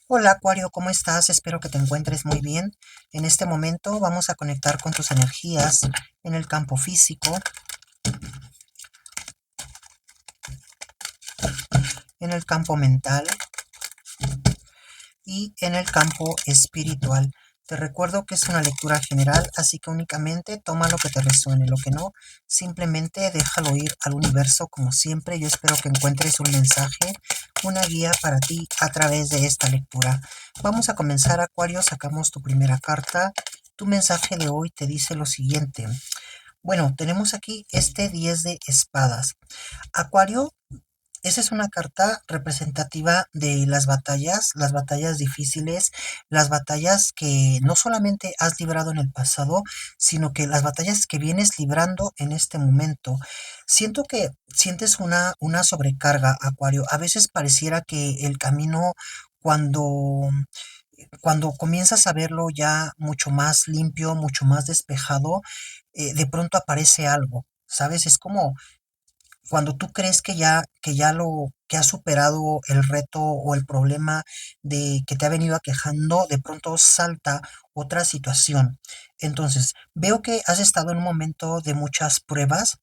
Hola Acuario, ¿cómo estás? Espero que te encuentres muy bien. En este momento vamos a conectar con tus energías en el campo físico, en el campo mental y en el campo espiritual. Te recuerdo que es una lectura general, así que únicamente toma lo que te resuene, lo que no, simplemente déjalo ir al universo como siempre. Yo espero que encuentres un mensaje, una guía para ti a través de esta lectura. Vamos a comenzar, Acuario, sacamos tu primera carta. Tu mensaje de hoy te dice lo siguiente. Bueno, tenemos aquí este 10 de espadas. Acuario, esa es una carta representativa de las batallas difíciles, las batallas que no solamente has librado en el pasado, sino que las batallas que vienes librando en este momento. Siento que sientes una sobrecarga, Acuario. A veces pareciera que el camino, cuando, cuando comienzas a verlo ya mucho más limpio, mucho más despejado, de pronto aparece algo. ¿Sabes? Es como cuando tú crees que has superado el reto o el problema de que te ha venido aquejando, de pronto salta otra situación. Entonces, veo que has estado en un momento de muchas pruebas,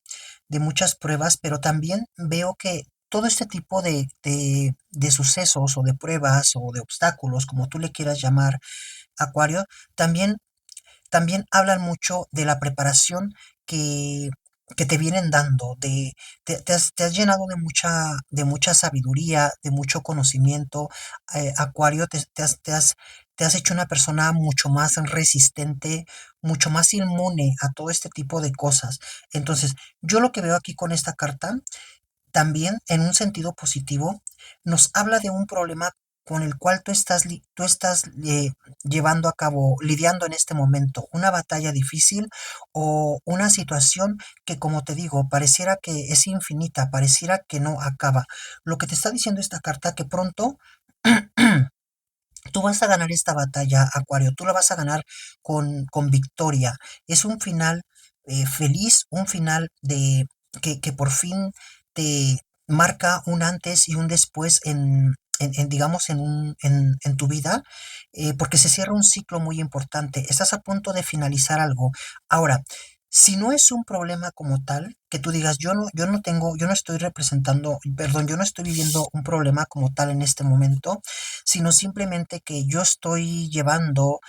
pero también veo que todo este tipo de sucesos o de pruebas o de obstáculos, como tú le quieras llamar, Acuario, también hablan mucho de la preparación que, que te vienen dando, te has llenado de mucha sabiduría, de mucho conocimiento, Acuario, te has hecho una persona mucho más resistente, mucho más inmune a todo este tipo de cosas. Entonces, yo lo que veo aquí con esta carta también, en un sentido positivo, nos habla de un problema con el cual tú estás llevando a cabo, lidiando en este momento, una batalla difícil o una situación que, como te digo, pareciera que es infinita, pareciera que no acaba. Lo que te está diciendo esta carta, que pronto tú vas a ganar esta batalla, Acuario, tú la vas a ganar con victoria. Es un final feliz, un final que por fin te marca un antes y un después digamos, en tu vida, porque se cierra un ciclo muy importante. Estás a punto de finalizar algo. Ahora, si no es un problema como tal, que tú digas, yo no estoy representando, perdón, yo no estoy viviendo un problema como tal en este momento, sino simplemente que yo estoy llevando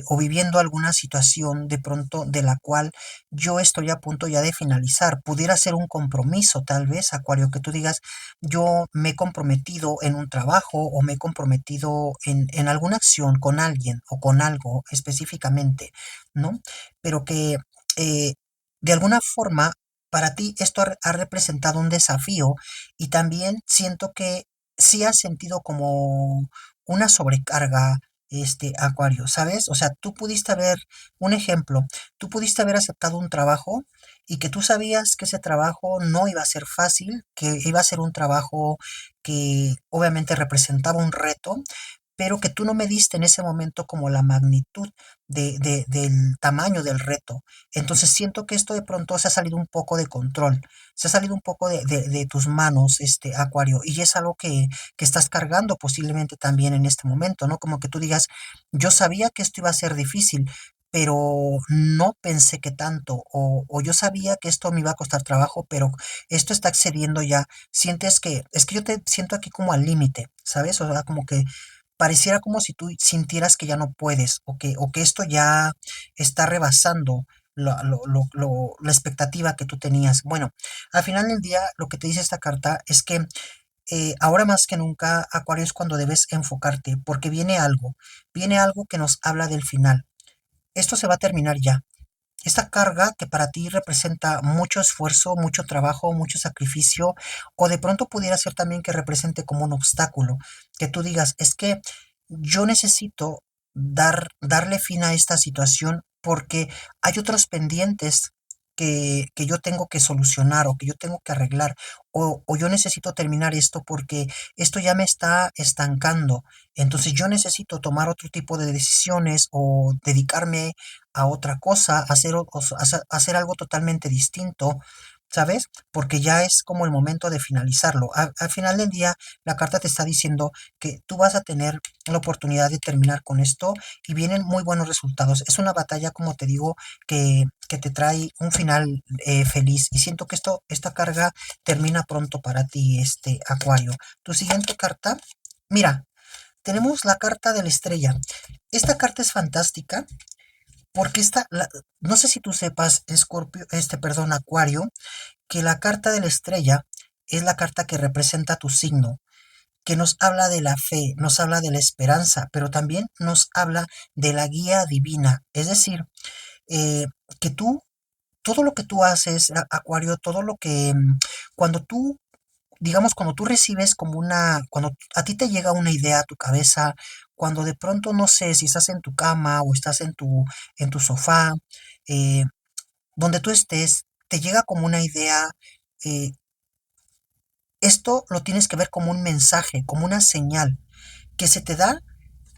o viviendo alguna situación de pronto de la cual yo estoy a punto ya de finalizar. Pudiera ser un compromiso, tal vez, Acuario, que tú digas, yo me he comprometido en un trabajo o me he comprometido en alguna acción con alguien o con algo específicamente, ¿no? Pero que eh, de alguna forma para ti esto ha representado un desafío y también siento que sí has sentido como una sobrecarga, Acuario, ¿sabes? O sea, tú pudiste haber, un ejemplo, tú pudiste haber aceptado un trabajo y que tú sabías que ese trabajo no iba a ser fácil, que iba a ser un trabajo que obviamente representaba un reto, pero que tú no mediste en ese momento como la magnitud del tamaño del reto. Entonces siento que esto de pronto se ha salido un poco de control, se ha salido un poco de tus manos, Acuario, y es algo que estás cargando posiblemente también en este momento, ¿no? Como que tú digas, yo sabía que esto iba a ser difícil, pero no pensé que tanto, o yo sabía que esto me iba a costar trabajo, pero esto está excediendo ya. Sientes que, es que yo te siento aquí como al límite, ¿sabes? O sea, como que pareciera como si tú sintieras que ya no puedes, o que esto ya está rebasando la expectativa que tú tenías. Bueno, al final del día, lo que te dice esta carta es que ahora más que nunca, Acuario, es cuando debes enfocarte, porque viene algo que nos habla del final. Esto se va a terminar ya. Esta carga que para ti representa mucho esfuerzo, mucho trabajo, mucho sacrificio, o de pronto pudiera ser también que represente como un obstáculo, que tú digas, es que yo necesito darle fin a esta situación porque hay otros pendientes que yo tengo que solucionar o que yo tengo que arreglar, o yo necesito terminar esto porque esto ya me está estancando. Entonces yo necesito tomar otro tipo de decisiones o dedicarme a otra cosa, hacer algo totalmente distinto, ¿sabes? Porque ya es como el momento de finalizarlo. Al final del día, la carta te está diciendo que tú vas a tener la oportunidad de terminar con esto y vienen muy buenos resultados. Es una batalla, como te digo, que te trae un final feliz y siento que esta carga termina pronto para ti, Acuario. Tu siguiente carta, mira, tenemos la carta de la estrella. Esta carta es fantástica porque no sé si tú sepas, Escorpio, perdón, Acuario, que la carta de la estrella es la carta que representa tu signo, que nos habla de la fe, nos habla de la esperanza, pero también nos habla de la guía divina. Es decir, eh, que tú, todo lo que tú haces, Acuario, todo lo que, cuando tú, digamos, cuando tú recibes cuando a ti te llega una idea a tu cabeza, cuando de pronto, no sé, si estás en tu cama o estás en tu sofá, eh, donde tú estés, te llega como una idea, eh, esto lo tienes que ver como un mensaje, como una señal que se te da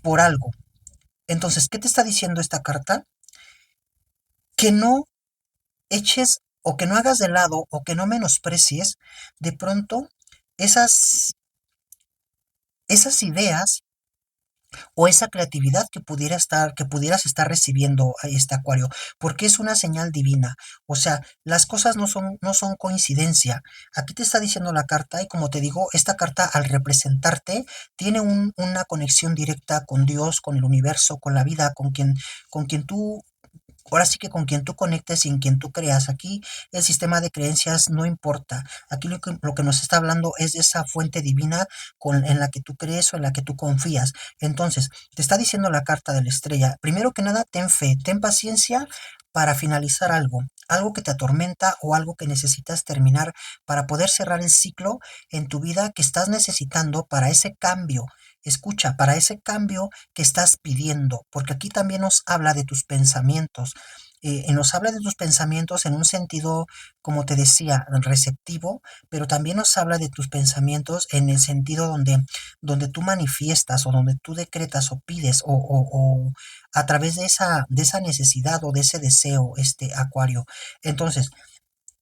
por algo. Entonces, ¿qué te está diciendo esta carta? Que no eches o que no hagas de lado o que no menosprecies de pronto esas, esas ideas o esa creatividad que pudieras estar recibiendo a este Acuario, porque es una señal divina. O sea, las cosas no son coincidencia. Aquí te está diciendo la carta y como te digo, esta carta al representarte tiene una conexión directa con Dios, con el universo, con la vida, con quien tú ahora sí que con quien tú conectes y en quien tú creas. Aquí el sistema de creencias no importa. Aquí lo que nos está hablando es de esa fuente divina en la que tú crees o en la que tú confías. Entonces, te está diciendo la carta de la estrella. Primero que nada, ten fe, ten paciencia para finalizar algo que te atormenta o algo que necesitas terminar para poder cerrar el ciclo en tu vida que estás necesitando para ese cambio. Escucha, para ese cambio que estás pidiendo, porque aquí también nos habla de tus pensamientos. Nos habla de tus pensamientos en un sentido, como te decía, receptivo, pero también nos habla de tus pensamientos en el sentido donde tú manifiestas o donde tú decretas o pides o a través de esa necesidad o de ese deseo, Acuario. Entonces,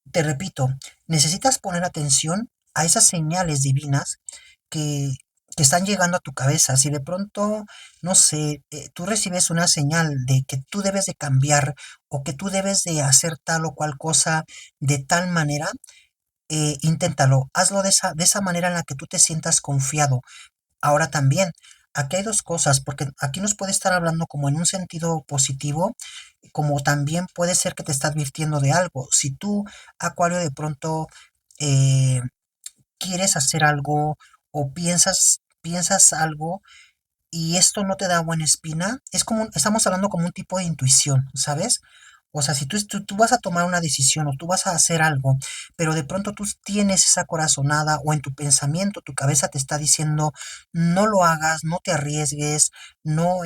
te repito, necesitas poner atención a esas señales divinas que, que están llegando a tu cabeza. Si de pronto, no sé, tú recibes una señal de que tú debes de cambiar o que tú debes de hacer tal o cual cosa de tal manera, inténtalo, hazlo de esa manera en la que tú te sientas confiado. Ahora también, aquí hay dos cosas, porque aquí nos puede estar hablando como en un sentido positivo, como también puede ser que te está advirtiendo de algo. Si tú, Acuario, de pronto eh, quieres hacer algo o piensas algo y esto no te da buena espina, estamos hablando como un tipo de intuición, ¿sabes? O sea, si tú vas a tomar una decisión o tú vas a hacer algo, pero de pronto tú tienes esa corazonada o en tu pensamiento, tu cabeza te está diciendo, no lo hagas, no te arriesgues, no,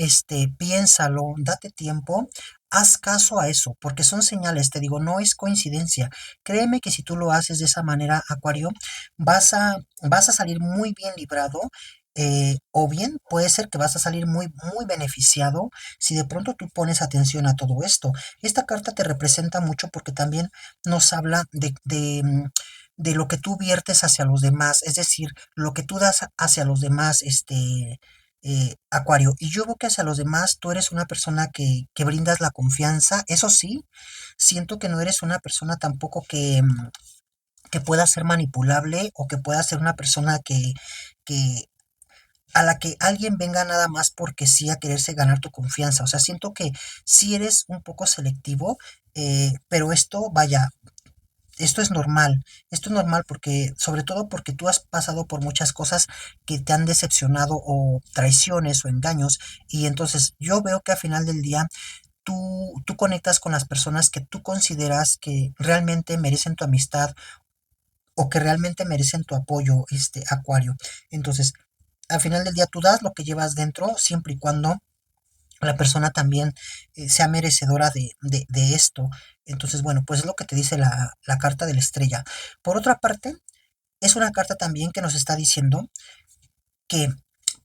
piénsalo, date tiempo, haz caso a eso, porque son señales, te digo, no es coincidencia. Créeme que si tú lo haces de esa manera, Acuario, vas a salir muy bien librado. O bien puede ser que vas a salir muy beneficiado si de pronto tú pones atención a todo esto. Esta carta te representa mucho porque también nos habla de lo que tú viertes hacia los demás, es decir, lo que tú das hacia los demás, Acuario. Y yo veo que hacia los demás tú eres una persona que brindas la confianza. Eso sí, siento que no eres una persona tampoco que pueda ser manipulable o que pueda ser una persona que a la que alguien venga nada más porque sí a quererse ganar tu confianza. O sea, siento que sí eres un poco selectivo, pero esto, vaya, esto es normal. Esto es normal porque, sobre todo porque tú has pasado por muchas cosas que te han decepcionado o traiciones o engaños. Y entonces yo veo que al final del día tú conectas con las personas que tú consideras que realmente merecen tu amistad o que realmente merecen tu apoyo, Acuario. Entonces, al final del día tú das lo que llevas dentro, siempre y cuando la persona también sea merecedora de esto. Entonces, bueno, pues es lo que te dice la carta de la estrella. Por otra parte, es una carta también que nos está diciendo que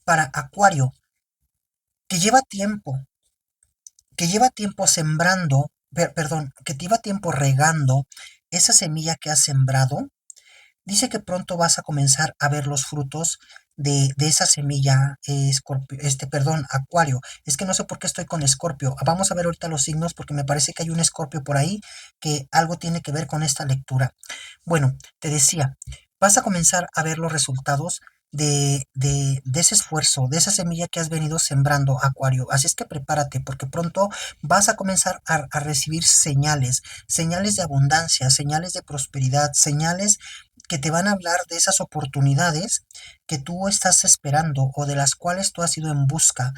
para Acuario, que lleva tiempo, que lleva tiempo sembrando, perdón, que lleva tiempo regando esa semilla que has sembrado, dice que pronto vas a comenzar a ver los frutos de esa semilla, perdón, Acuario. Es que no sé por qué estoy con Escorpio. Vamos a ver ahorita los signos porque me parece que hay un Escorpio por ahí que algo tiene que ver con esta lectura. Bueno, te decía, vas a comenzar a ver los resultados de ese esfuerzo, de esa semilla que has venido sembrando, Acuario. Así es que prepárate, porque pronto vas a comenzar a recibir señales, señales de abundancia, señales de prosperidad, señales que te van a hablar de esas oportunidades que tú estás esperando o de las cuales tú has ido en busca.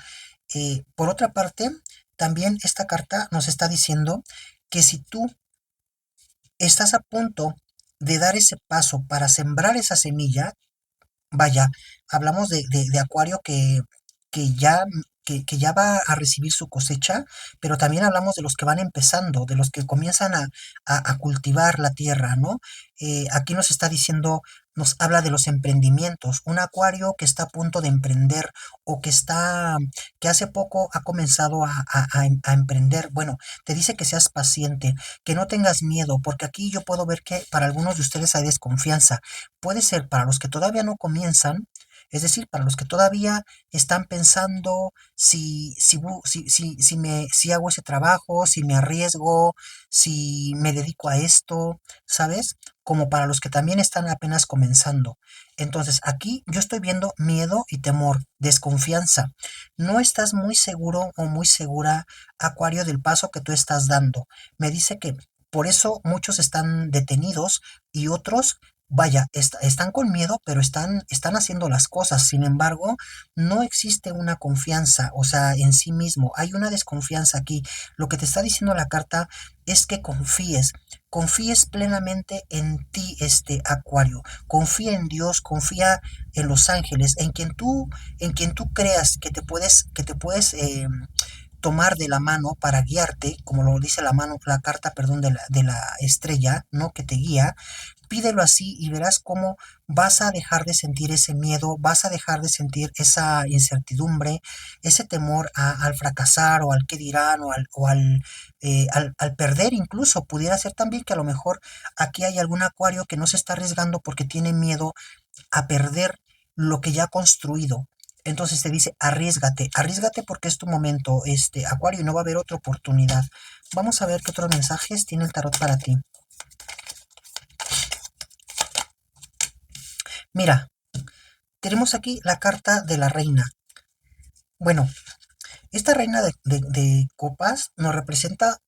Por otra parte, también esta carta nos está diciendo que si tú estás a punto de dar ese paso para sembrar esa semilla, vaya, hablamos de Acuario que ya, que ya va a recibir su cosecha, pero también hablamos de los que van empezando, de los que comienzan a cultivar la tierra, ¿no? Aquí nos está diciendo, nos habla de los emprendimientos. Un Acuario que está a punto de emprender o que hace poco ha comenzado a emprender. Bueno, te dice que seas paciente, que no tengas miedo, porque aquí yo puedo ver que para algunos de ustedes hay desconfianza. Puede ser para los que todavía no comienzan, es decir, para los que todavía están pensando si hago ese trabajo, si me arriesgo, si me dedico a esto, ¿sabes? Como para los que también están apenas comenzando. Entonces, aquí yo estoy viendo miedo y temor, desconfianza. No estás muy seguro o muy segura, Acuario, del paso que tú estás dando. Me dice que por eso muchos están detenidos y otros, vaya, están con miedo, pero están haciendo las cosas. Sin embargo, no existe una confianza, o sea, en sí mismo. Hay una desconfianza aquí. Lo que te está diciendo la carta es que confíes plenamente en ti, este Acuario. Confía en Dios, confía en los ángeles, en quien tú creas que te puedes tomar de la mano para guiarte, como lo dice la mano, la carta, perdón, de la estrella, ¿no? Que te guía. Pídelo así y verás cómo vas a dejar de sentir ese miedo, vas a dejar de sentir esa incertidumbre, ese temor al fracasar o al qué dirán al perder incluso. Pudiera ser también que a lo mejor aquí hay algún Acuario que no se está arriesgando porque tiene miedo a perder lo que ya ha construido. Entonces te dice, arriesgate, arriesgate porque es tu momento, este Acuario, y no va a haber otra oportunidad. Vamos a ver qué otros mensajes tiene el tarot para ti. Mira, tenemos aquí la carta de la reina. Bueno, esta reina de copas nos representa,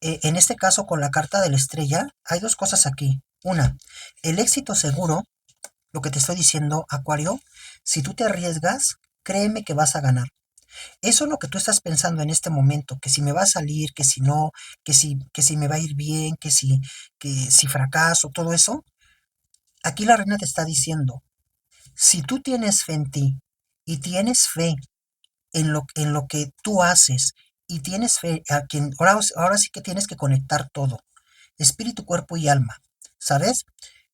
en este caso con la carta de la estrella, hay dos cosas aquí. Una, el éxito seguro, lo que te estoy diciendo, Acuario, si tú te arriesgas, créeme que vas a ganar. Eso es lo que tú estás pensando en este momento, que si me va a salir, que si no, que si me va a ir bien, que si fracaso, todo eso. Aquí la reina te está diciendo, si tú tienes fe en ti y tienes fe en lo que tú haces y tienes fe a quien, ahora sí que tienes que conectar todo, espíritu, cuerpo y alma, ¿sabes?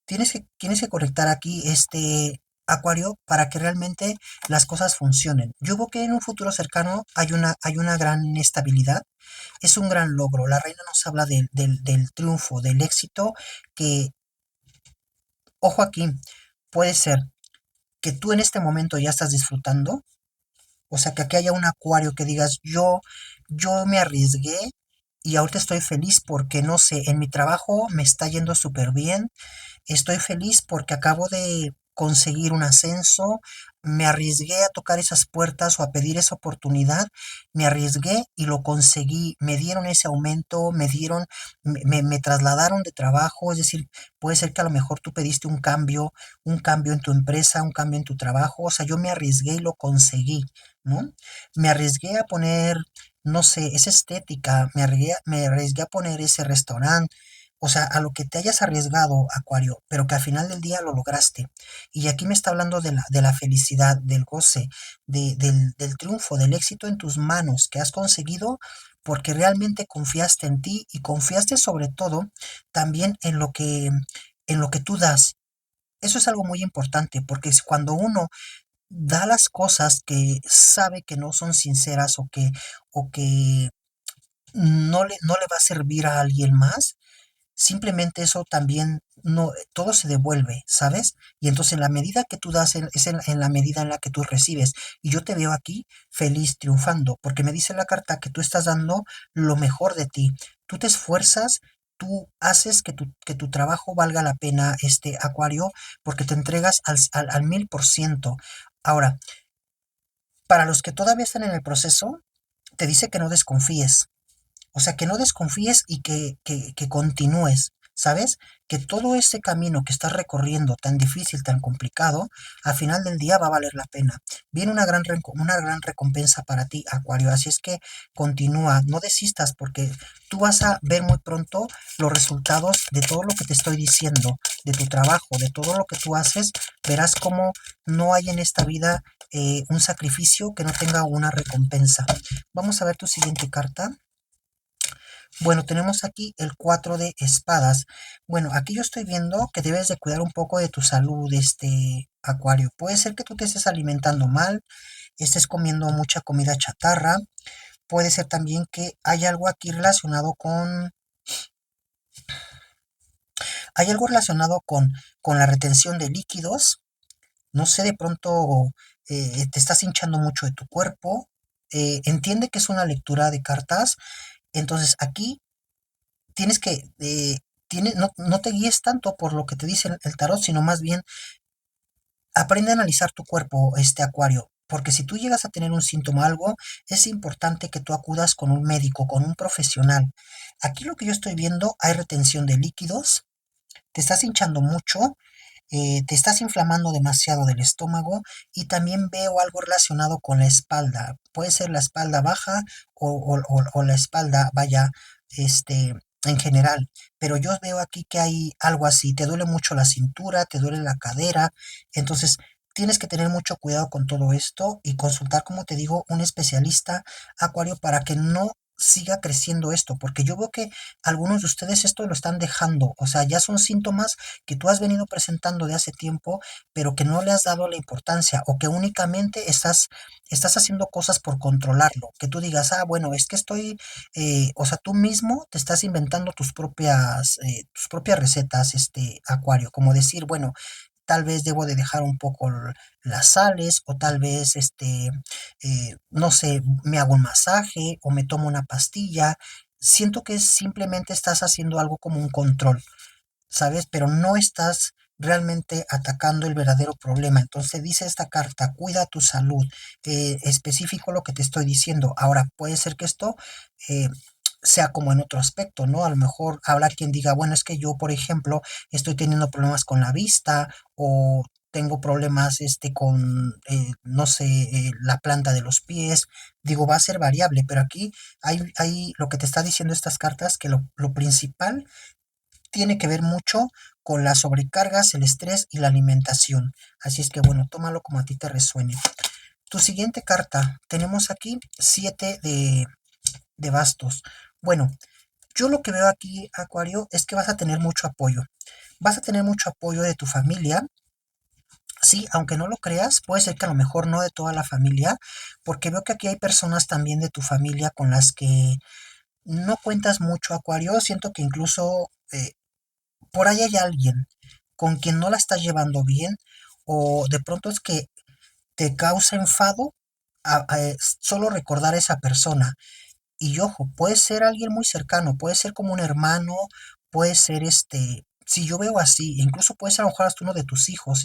Tienes que conectar aquí este Acuario para que realmente las cosas funcionen. Yo veo que en un futuro cercano hay una gran estabilidad, es un gran logro. La reina nos habla del triunfo, del éxito, que, ojo aquí, puede ser que tú en este momento ya estás disfrutando, o sea, que aquí haya un Acuario que digas, yo me arriesgué y ahorita estoy feliz porque, no sé, en mi trabajo me está yendo súper bien. Estoy feliz porque acabo de conseguir un ascenso, me arriesgué a tocar esas puertas o a pedir esa oportunidad, me arriesgué y lo conseguí, me dieron ese aumento, me trasladaron de trabajo, es decir, puede ser que a lo mejor tú pediste un cambio en tu empresa, un cambio en tu trabajo, o sea, yo me arriesgué y lo conseguí, ¿no? Me arriesgué a poner, no sé, esa estética, me arriesgué a poner ese restaurante, o sea, a lo que te hayas arriesgado, Acuario, pero que al final del día lo lograste. Y aquí me está hablando de la felicidad, del goce, del triunfo, del éxito en tus manos que has conseguido porque realmente confiaste en ti y confiaste sobre todo también en lo que tú das. Eso es algo muy importante porque es cuando uno da las cosas que sabe que no son sinceras o que no le va a servir a alguien más, simplemente eso también no, todo se devuelve, ¿sabes? Y entonces en la medida que tú das es en la medida en la que tú recibes. Y yo te veo aquí feliz, triunfando, porque me dice la carta que tú estás dando lo mejor de ti. Tú te esfuerzas, tú haces que tu trabajo valga la pena, Acuario, porque te entregas al 1000%. Ahora, para los que todavía están en el proceso, te dice que no desconfíes. O sea, que no desconfíes y que continúes, ¿sabes? Que todo ese camino que estás recorriendo tan difícil, tan complicado, al final del día va a valer la pena. Viene una gran recompensa para ti, Acuario. Así es que continúa, no desistas porque tú vas a ver muy pronto los resultados de todo lo que te estoy diciendo, de tu trabajo, de todo lo que tú haces. Verás cómo no hay en esta vida un sacrificio que no tenga una recompensa. Vamos a ver tu siguiente carta. Bueno, tenemos aquí el 4 de espadas. Bueno, aquí yo estoy viendo que debes de cuidar un poco de tu salud, Acuario. Puede ser que tú te estés alimentando mal, estés comiendo mucha comida chatarra. Puede ser también que hay algo aquí relacionado hay algo relacionado con la retención de líquidos. No sé, de pronto te estás hinchando mucho de tu cuerpo. Entiende que es una lectura de cartas. Entonces aquí tienes que, no te guíes tanto por lo que te dice el tarot, sino más bien aprende a analizar tu cuerpo, Acuario. Porque si tú llegas a tener un síntoma o algo, es importante que tú acudas con un médico, con un profesional. Aquí lo que yo estoy viendo, hay retención de líquidos, te estás hinchando mucho, te estás inflamando demasiado del estómago y también veo algo relacionado con la espalda. Puede ser la espalda baja o la espalda, vaya, en general. Pero yo veo aquí que hay algo así. Te duele mucho la cintura, te duele la cadera. Entonces, tienes que tener mucho cuidado con todo esto y consultar, como te digo, un especialista, Acuario, para que no siga creciendo esto, porque yo veo que algunos de ustedes esto lo están dejando, o sea, ya son síntomas que tú has venido presentando de hace tiempo, pero que no le has dado la importancia o que únicamente estás haciendo cosas por controlarlo. Que tú digas, ah, bueno, es que o sea, tú mismo te estás inventando tus propias recetas, Acuario, como decir, bueno, tal vez debo de dejar un poco las sales o tal vez, no sé, me hago un masaje o me tomo una pastilla. Siento que simplemente estás haciendo algo como un control. ¿Sabes? Pero no estás realmente atacando el verdadero problema. Entonces dice esta carta, cuida tu salud, específico lo que te estoy diciendo. Ahora, puede ser que esto eh, sea como en otro aspecto, ¿no? A lo mejor habrá quien diga, bueno, es que yo, por ejemplo, estoy teniendo problemas con la vista o tengo problemas con, no sé, la planta de los pies. Digo, va a ser variable, pero aquí hay lo que te está diciendo estas cartas, que lo principal tiene que ver mucho con las sobrecargas, el estrés y la alimentación. Así es que bueno, tómalo como a ti te resuene. Tu siguiente carta, tenemos aquí 7 de bastos. Bueno, yo lo que veo aquí, Acuario, es que vas a tener mucho apoyo. Vas a tener mucho apoyo de tu familia. Sí, aunque no lo creas, puede ser que a lo mejor no de toda la familia, porque veo que aquí hay personas también de tu familia con las que no cuentas mucho, Acuario. Siento que incluso por ahí hay alguien con quien no la estás llevando bien o de pronto es que te causa enfado solo recordar a esa persona. Y ojo, puede ser alguien muy cercano, puede ser como un hermano, puede ser si yo veo así, incluso puede ser a lo mejor hasta uno de tus hijos,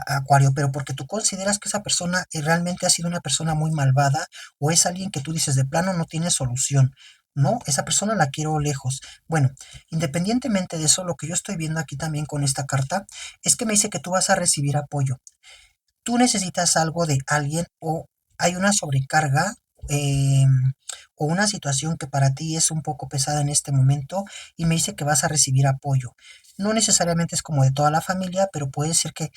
Acuario, pero porque tú consideras que esa persona realmente ha sido una persona muy malvada o es alguien que tú dices de plano no tiene solución. No, esa persona la quiero lejos. Bueno, independientemente de eso, lo que yo estoy viendo aquí también con esta carta es que me dice que tú vas a recibir apoyo. Tú necesitas algo de alguien o hay una sobrecarga eh, o una situación que para ti es un poco pesada en este momento y me dice que vas a recibir apoyo. No necesariamente es como de toda la familia, pero puede ser que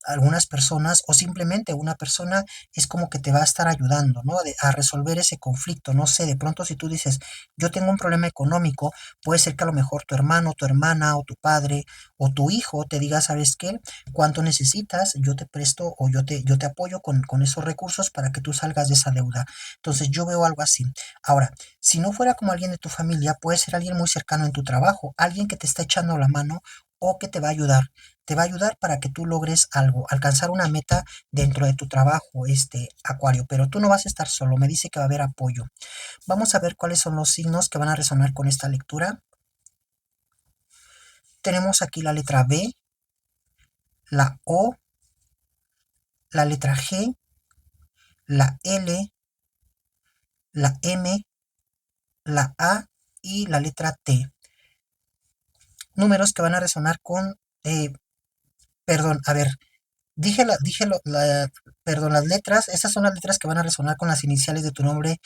algunas personas o simplemente una persona es como que te va a estar ayudando, ¿no? A resolver ese conflicto. No sé, de pronto si tú dices, yo tengo un problema económico, puede ser que a lo mejor tu hermano, tu hermana o tu padre o tu hijo te diga, ¿sabes qué? ¿Cuánto necesitas? Yo te presto o yo te apoyo con esos recursos para que tú salgas de esa deuda. Entonces yo veo algo así. Ahora, si no fuera como alguien de tu familia, puede ser alguien muy cercano en tu trabajo, alguien que te está echando la mano o que te va a ayudar. Te va a ayudar para que tú logres algo, alcanzar una meta dentro de tu trabajo, Acuario, pero tú no vas a estar solo, me dice que va a haber apoyo. Vamos a ver cuáles son los signos que van a resonar con esta lectura. Tenemos aquí la letra B, la O, la letra G, la L, la M, la A y la letra T. Números que van a resonar con, perdón, a ver, perdón, las letras, esas son las letras que van a resonar con las iniciales de tu nombre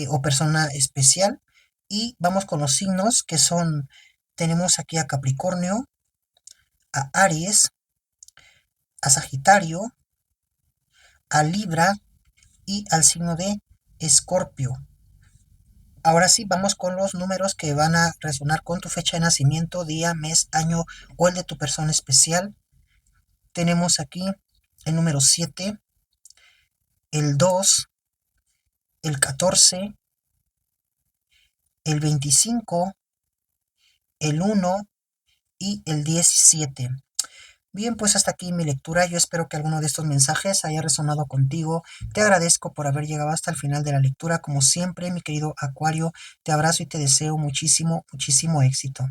o persona especial. Y vamos con los signos que son, tenemos aquí a Capricornio, a Aries, a Sagitario, a Libra y al signo de Escorpio. Ahora sí, vamos con los números que van a resonar con tu fecha de nacimiento, día, mes, año o el de tu persona especial. Tenemos aquí el número 7, el 2, el 14, el 25, el 1 y el 17. Bien, pues hasta aquí mi lectura. Yo espero que alguno de estos mensajes haya resonado contigo. Te agradezco por haber llegado hasta el final de la lectura. Como siempre, mi querido Acuario, te abrazo y te deseo muchísimo, muchísimo éxito.